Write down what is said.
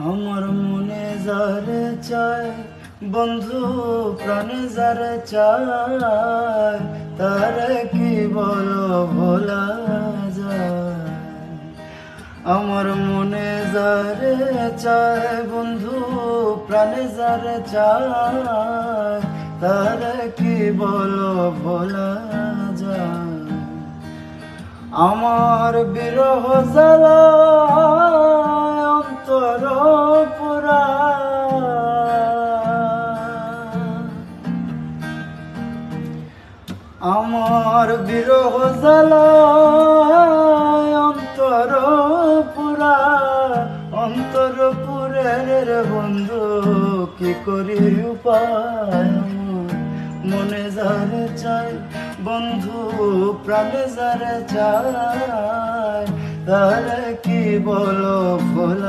আমার মনে যারে চায় বন্ধু, প্রাণে যারে চায়, তারে কি বলো ভোলা যায়। আমার মনে যারে চায় বন্ধু, প্রাণে যারে চায়, তারে কি বলো ভোলা যায়। আমার বিরহ জ্বালা অন্তর পুরা, আমার বিরহ জ্বালা অন্তর পুরা, অন্তর পুরের বন্ধু কি করি উপায়। মনে যারে চাই বন্ধু, প্রাণে যারে চায়, তারে কি বলো ভোলা